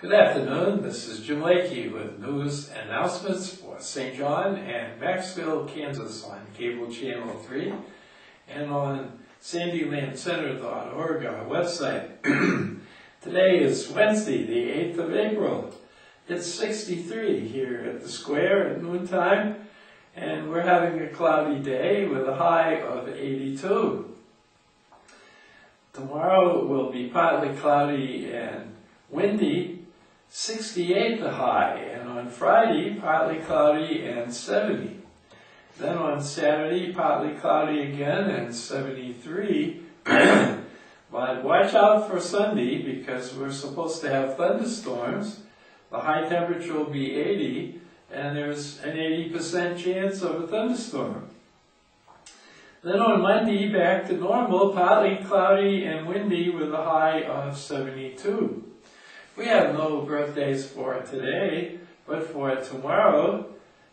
Good afternoon, this is Jim Lakey with news and announcements for St. John and Maxville, Kansas on Cable Channel 3 and on sandylandcenter.org, our website. Today is Wednesday, the 8th of April. It's 63 here at the square at noontime, and we're having a cloudy day with a high of 82. Tomorrow will be partly cloudy and windy, 68 the high, and on Friday, partly cloudy and 70. Then on Saturday, partly cloudy again and 73. But watch out for Sunday because we're supposed to have thunderstorms. The high temperature will be 80, and there's an 80% chance of a thunderstorm. Then on Monday, back to normal, partly cloudy and windy with a high of 72. We have no birthdays for today, but for tomorrow,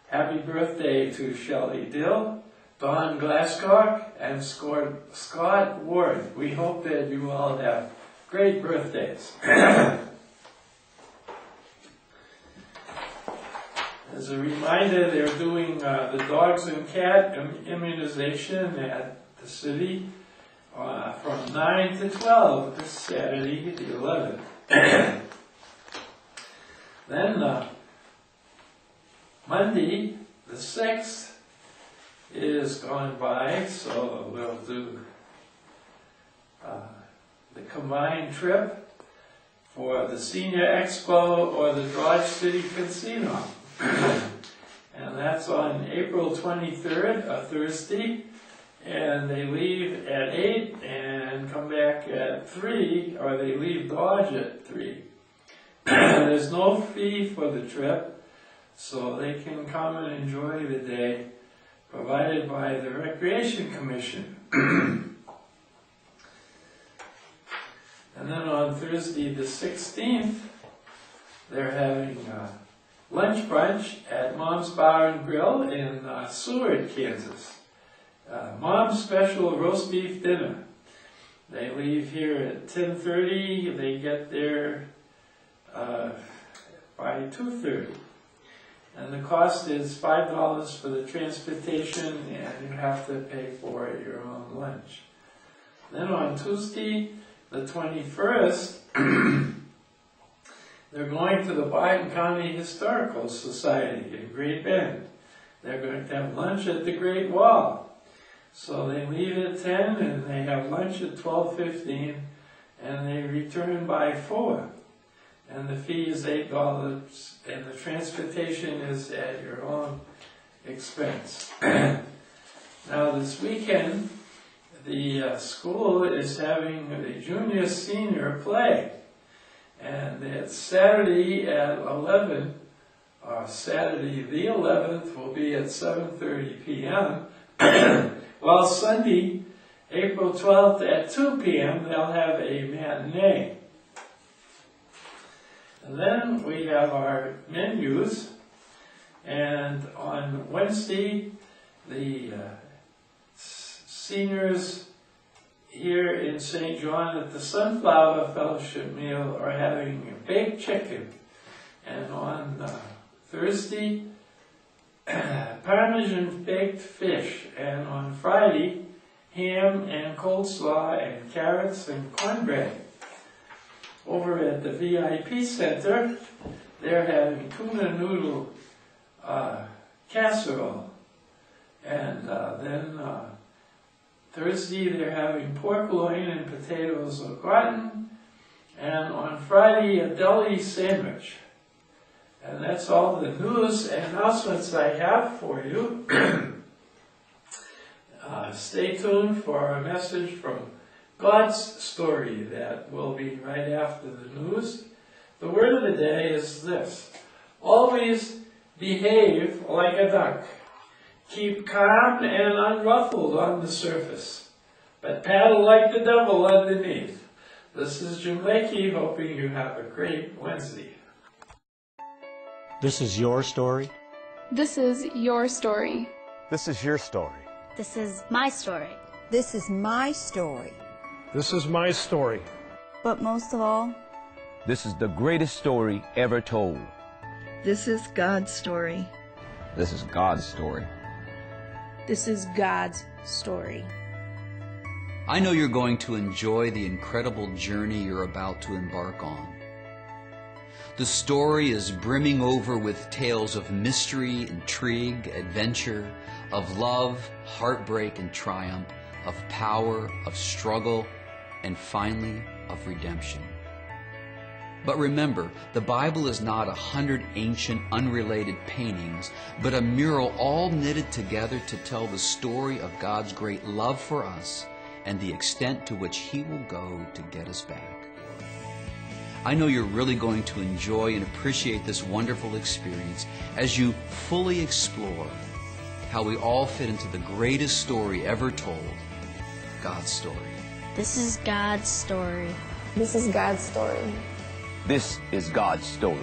happy birthday to Shelley Dill, Don Glasscock, and Scott Ward. We hope that you all have great birthdays. As a reminder, they're doing the dogs and cat immunization at the city from 9 to 12 this Saturday, the 11th. Then Monday, the 6th, is gone by, so we'll do the combined trip for the Senior Expo or the Dodge City Casino. And that's on April 23rd, a Thursday, and they leave at 8 and come back at 3, or they leave Dodge at 3. There's no fee for the trip, so they can come and enjoy the day provided by the Recreation Commission. And then on Thursday the 16th, they're having lunch brunch at Mom's Bar and Grill in Seward, Kansas. Mom's Special Roast Beef Dinner. They leave here at 10:30. They get there by 2:30. And the cost is $5 for the transportation, and you have to pay for your own lunch. Then on Tuesday, the 21st, they're going to the Barton County Historical Society in Great Bend. They're going to have lunch at the Great Wall. So they leave at 10 and they have lunch at 12:15 and they return by 4. And the fee is $8 and the transportation is at your own expense. Now this weekend, the school is having a junior senior play. And it's Saturday at 11, Saturday the 11th will be at 7:30 p.m. While Sunday, April 12th at 2 p.m. they'll have a matinee. And then we have our menus, and on Wednesday, the seniors here in St. John at the Sunflower Fellowship meal are having a baked chicken. And on Thursday, Parmesan baked fish. And on Friday, ham and coleslaw and carrots and cornbread. Over at the VIP Center, they're having tuna noodle casserole. And then Thursday, they're having pork loin and potatoes au gratin. And on Friday, a deli sandwich. And that's all the news and announcements I have for you. Stay tuned for a message from God's story that will be right after the news. The word of the day is this: always behave like a duck. Keep calm and unruffled on the surface, but paddle like the devil underneath. This is Jim Lakey, hoping you have a great Wednesday. This is your story. This is your story. This is your story. This is my story. This is my story. This is my story. But most of all, This is the greatest story ever told. This is God's story. This is God's story. This is God's story. I know you're going to enjoy the incredible journey you're about to embark on. The story is brimming over with tales of mystery, intrigue, adventure, of love, heartbreak, and triumph, of power, of struggle, and finally, of redemption. But remember, the Bible is not 100 ancient, unrelated paintings, but a mural all knitted together to tell the story of God's great love for us and the extent to which He will go to get us back. I know you're really going to enjoy and appreciate this wonderful experience as you fully explore how we all fit into the greatest story ever told, God's story. This is God's story. This is God's story. This is God's story.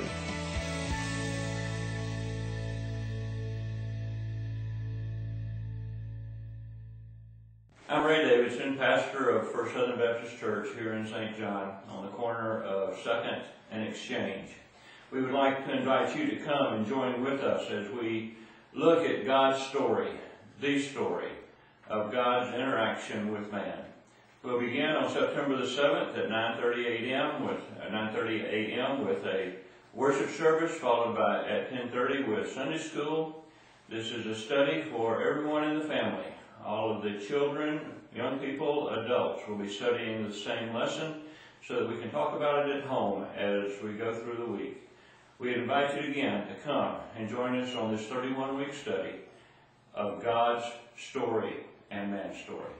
I'm Ray Davidson, pastor of First Southern Baptist Church here in St. John on the corner of 2nd and Exchange. We would like to invite you to come and join with us as we look at God's story, the story of God's interaction with man. We'll begin on September the 7th at 9:30 a.m. with a worship service, followed by at 10:30 with Sunday school. This is a study for everyone in the family. All of the children, young people, adults will be studying the same lesson so that we can talk about it at home as we go through the week. We invite you again to come and join us on this 31-week study of God's story and man's story.